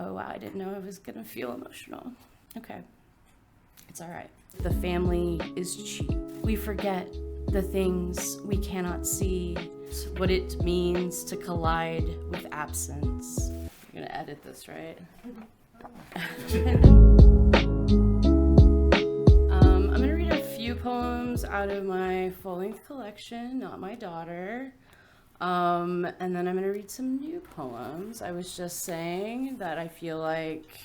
Oh, wow, I didn't know I was gonna feel emotional. Okay, it's all right. The family is cheap. We forget the things we cannot see, what it means to collide with absence. You're gonna edit this, right? I'm gonna read a few poems out of my full-length collection, Not My Daughter. And then I'm gonna read some new poems. I was just saying that I feel like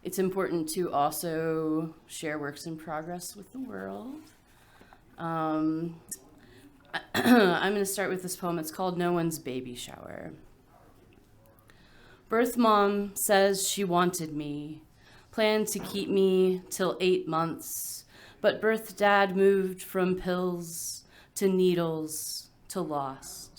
it's important to also share works in progress with the world. I'm gonna start with this poem. It's called No One's Baby Shower. Birth mom says she wanted me, planned to keep me till 8 months, but birth dad moved from pills to needles to lost.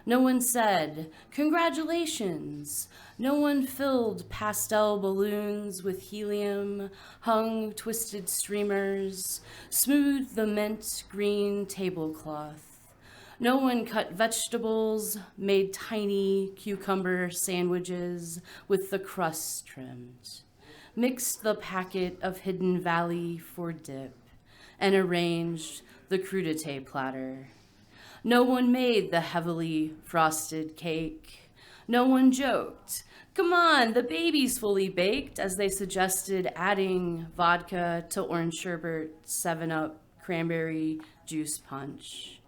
No one said, congratulations. No one filled pastel balloons with helium, hung twisted streamers, smoothed the mint green tablecloth. No one cut vegetables, made tiny cucumber sandwiches with the crust trimmed, mixed the packet of Hidden Valley for dip, and arranged the crudité platter. No one made the heavily frosted cake. No one joked, come on, the baby's fully baked, as they suggested adding vodka to orange sherbet, 7-Up, cranberry juice punch.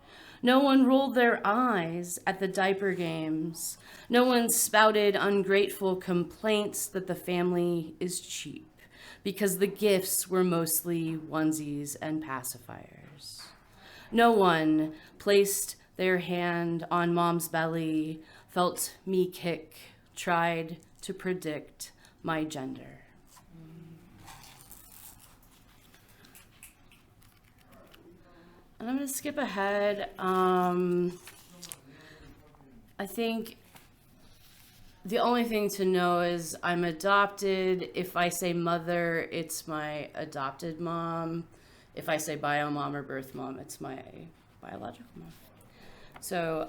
No one rolled their eyes at the diaper games. No one spouted ungrateful complaints that the family is cheap because the gifts were mostly onesies and pacifiers. No one placed their hand on mom's belly, felt me kick, tried to predict my gender. And I'm gonna skip ahead. I think the only thing to know is I'm adopted. If I say mother, it's my adopted mom. If I say bio mom or birth mom, it's my biological mom. So,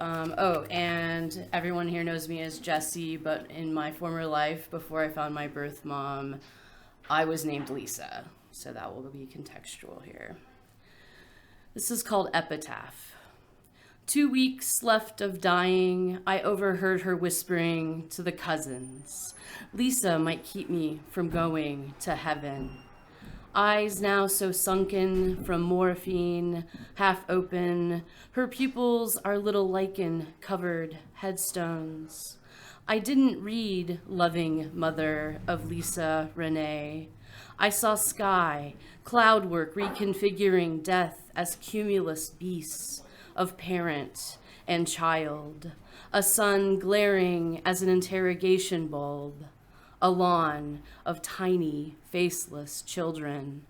and everyone here knows me as Jessie, but in my former life, before I found my birth mom, I was named Lisa. So that will be contextual here. This is called Epitaph. 2 weeks left of dying, I overheard her whispering to the cousins. Lisa might keep me from going to heaven. Eyes now so sunken from morphine, half open. Her pupils are little lichen-covered headstones. I didn't read Loving Mother of Lisa Renee. I saw sky, cloudwork reconfiguring death as cumulus beasts of parent and child, a sun glaring as an interrogation bulb, a lawn of tiny, faceless children.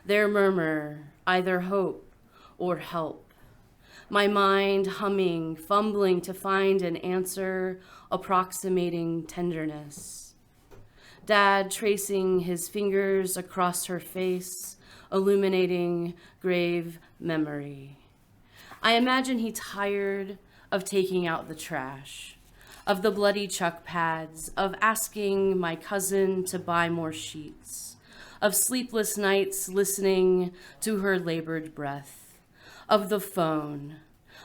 Their murmur, either hope or help. My mind humming, fumbling to find an answer, approximating tenderness. Dad tracing his fingers across her face, illuminating grave memory. I imagine he tired of taking out the trash, of the bloody chuck pads, of asking my cousin to buy more sheets, of sleepless nights listening to her labored breath, of the phone,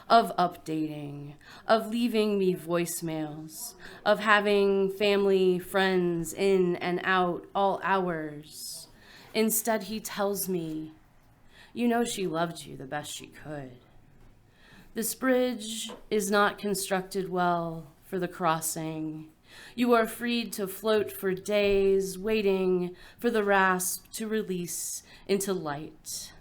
of updating, of leaving me voicemails, of having family, friends in and out all hours. Instead, he tells me, you know she loved you the best she could. This bridge is not constructed well for the crossing. You are freed to float for days, waiting for the rasp to release into light.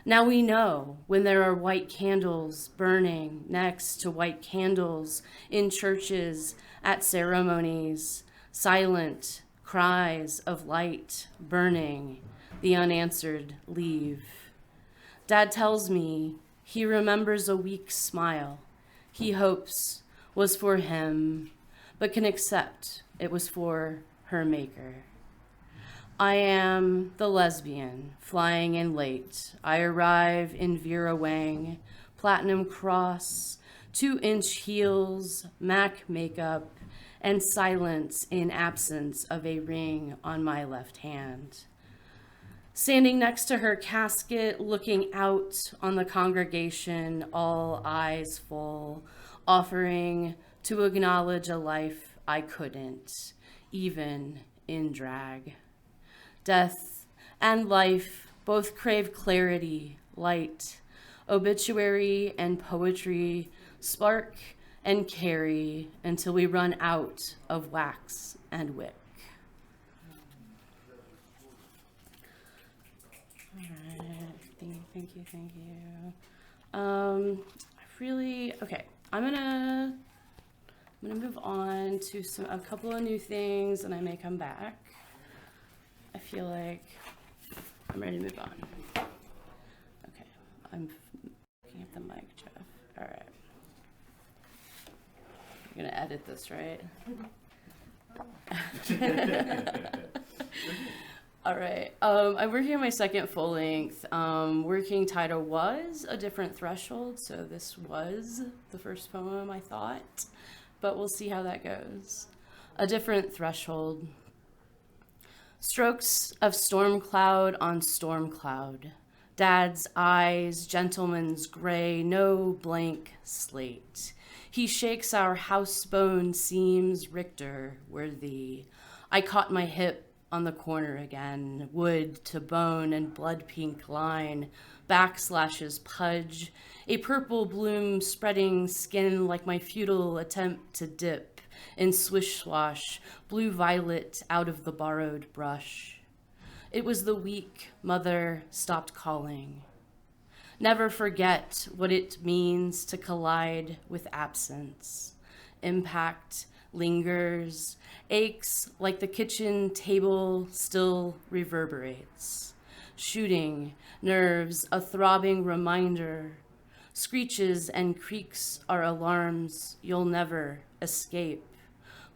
Now we know when there are white candles burning next to white candles in churches, at ceremonies, silent cries of light burning, the unanswered leave. Dad tells me he remembers a weak smile he hopes was for him, but can accept it was for her maker. I am the lesbian, flying in late. I arrive in Vera Wang, platinum cross, 2-inch heels, MAC makeup, and silence in absence of a ring on my left hand. Standing next to her casket, looking out on the congregation, all eyes full, offering to acknowledge a life I couldn't, even in drag. Death and life both crave clarity, light. Obituary and poetry spark and carry until we run out of wax and wick. All right, thank you. Okay, I'm gonna move on to a couple of new things, and I may come back. I feel like I'm ready to move on. Okay, I'm looking at the mic, Jeff. All right. You're gonna edit this, right? All right. I'm working on my second full length. Working title was A Different Threshold, so this was the first poem I thought, but we'll see how that goes. A Different Threshold. Strokes of storm cloud on storm cloud. Dad's eyes, gentleman's gray, no blank slate. He shakes our housebone seams, Richter, worthy. I caught my hip on the corner again, wood to bone and blood pink line, backslashes pudge, a purple bloom spreading skin like my futile attempt to dip in swish swash, blue violet out of the borrowed brush. It was the week mother stopped calling. Never forget what it means to collide with absence. Impact lingers, aches like the kitchen table still reverberates. Shooting nerves, a throbbing reminder. Screeches and creaks are alarms you'll never escape.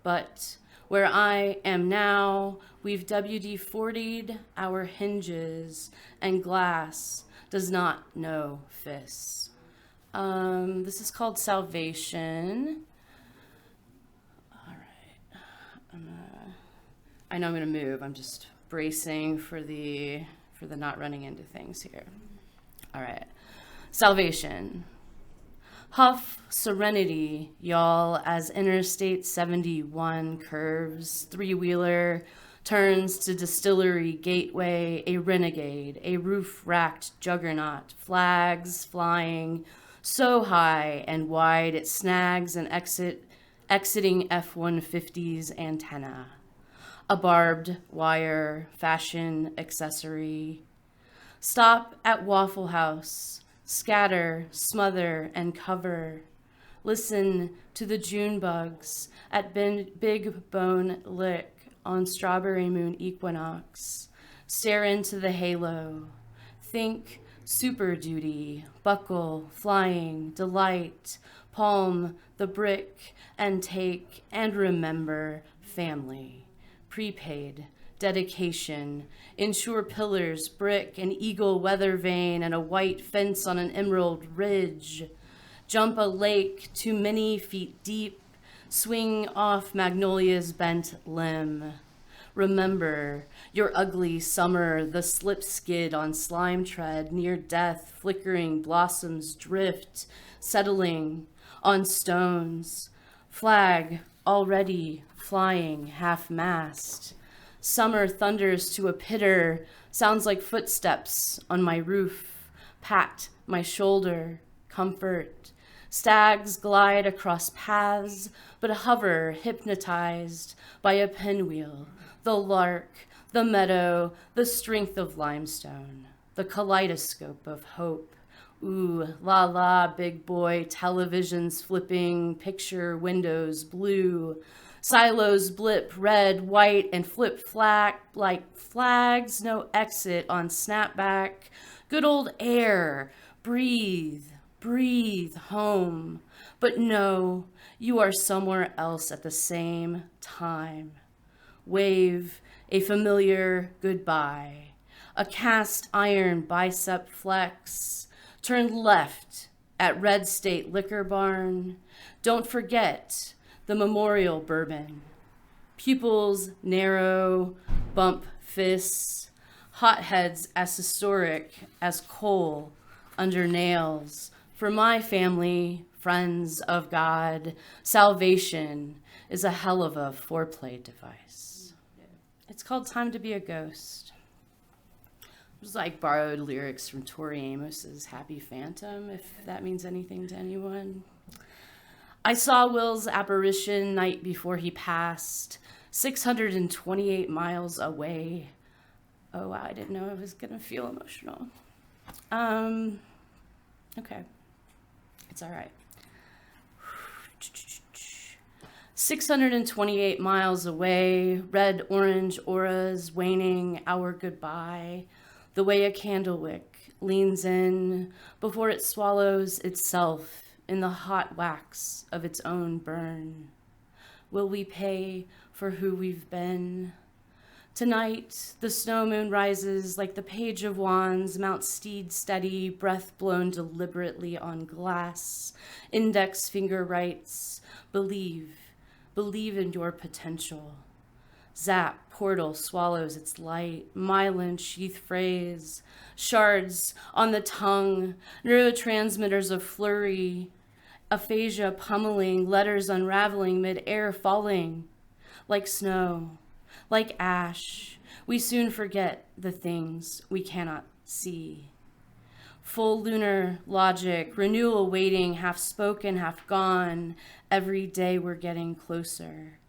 But where I am now, we've WD-40'd our hinges, and glass does not know fists. This is called Salvation. All right. I know I'm gonna move. I'm just bracing for the not running into things here. All right. Salvation. Huff serenity, y'all, as Interstate 71 curves, three-wheeler turns to Distillery Gateway, a renegade, a roof-racked juggernaut, flags flying so high and wide it snags an exiting F-150's antenna. A barbed wire fashion accessory. Stop at Waffle House. Scatter, smother, and cover. Listen to the June bugs at Big Bone Lick on Strawberry Moon Equinox. Stare into the halo. Think Super Duty, buckle, flying, delight, palm the brick, and take and remember family. Prepaid. Dedication, ensure pillars, brick, an eagle weather vane, and a white fence on an emerald ridge. Jump a lake too many feet deep, swing off Magnolia's bent limb. Remember your ugly summer, the slip skid on slime tread, near death, flickering blossoms drift, settling on stones. Flag already flying half-mast. Summer thunders to a pitter, sounds like footsteps on my roof. Pat my shoulder, comfort. Stags glide across paths, but hover hypnotized by a pinwheel. The lark, the meadow, the strength of limestone. The kaleidoscope of hope. Ooh, la la, big boy, televisions flipping, picture windows blue. Silos blip red, white, and flip flag like flags, no exit on snapback. Good old air, breathe, breathe home. But no, you are somewhere else at the same time. Wave a familiar goodbye. A cast iron bicep flex. Turn left at Red State Liquor Barn. Don't forget the memorial bourbon. Pupils narrow, bump fists, hotheads as historic as coal under nails. For my family, friends of God, salvation is a hell of a foreplay device. It's called Time to Be a Ghost. It was like borrowed lyrics from Tori Amos's Happy Phantom, if that means anything to anyone. I saw Will's apparition night before he passed, 628 miles away. Oh, wow, I didn't know I was gonna feel emotional. Okay, it's all right. 628 miles away, red orange auras waning our goodbye, the way a candle wick leans in before it swallows itself in the hot wax of its own burn. Will we pay for who we've been? Tonight, the snow moon rises like the page of wands, mount steed steady, breath blown deliberately on glass. Index finger writes, believe in your potential. Zap, portal swallows its light, myelin sheath phrase, shards on the tongue, neurotransmitters of flurry, aphasia pummeling, letters unraveling, mid-air falling, like snow, like ash. We soon forget the things we cannot see. Full lunar logic, renewal waiting, half spoken, half gone. Every day we're getting closer.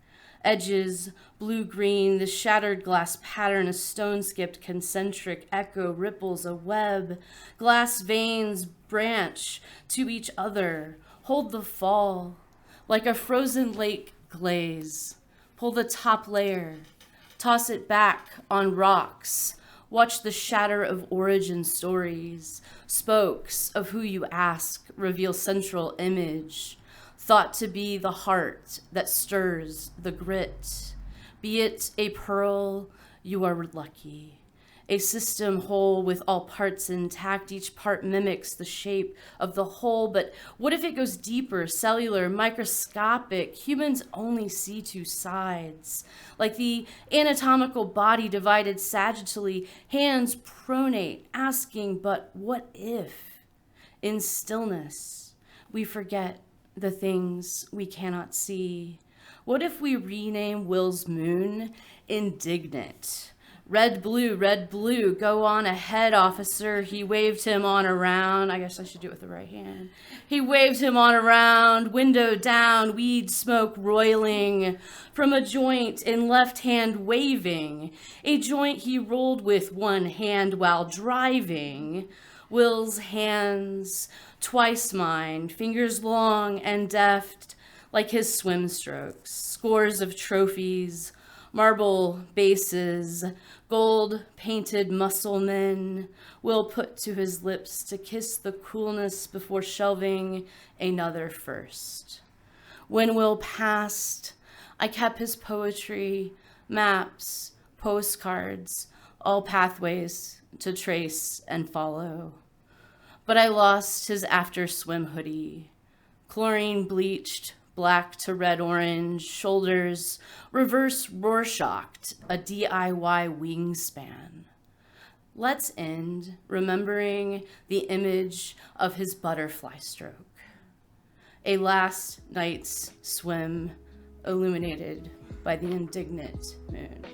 Edges, blue-green, the shattered glass pattern, a stone-skipped concentric echo ripples a web. Glass veins branch to each other, hold the fall. Like a frozen lake glaze, pull the top layer, toss it back on rocks. Watch the shatter of origin stories. Spokes of who you ask reveal central image. Thought to be the heart that stirs the grit. Be it a pearl, you are lucky. A system whole with all parts intact. Each part mimics the shape of the whole. But what if it goes deeper, cellular, microscopic? Humans only see two sides. Like the anatomical body divided sagittally, hands pronate, asking, but what if? In stillness, we forget the things we cannot see. What if we rename Will's moon Indignant? Red, blue, go on ahead, officer. He waved him on around. I guess I should do it with the right hand. He waved him on around, window down, weed smoke roiling from a joint in left hand waving, a joint he rolled with one hand while driving. Will's hands, twice mine, fingers long and deft like his swim strokes, scores of trophies, marble bases, gold painted muscle men Will put to his lips to kiss the coolness before shelving another first. When Will passed, I kept his poetry, maps, postcards, all pathways to trace and follow. But I lost his after swim hoodie, chlorine bleached, black to red orange, shoulders reverse Rorschached, a DIY wingspan. Let's end remembering the image of his butterfly stroke. A last night's swim illuminated by the indignant moon.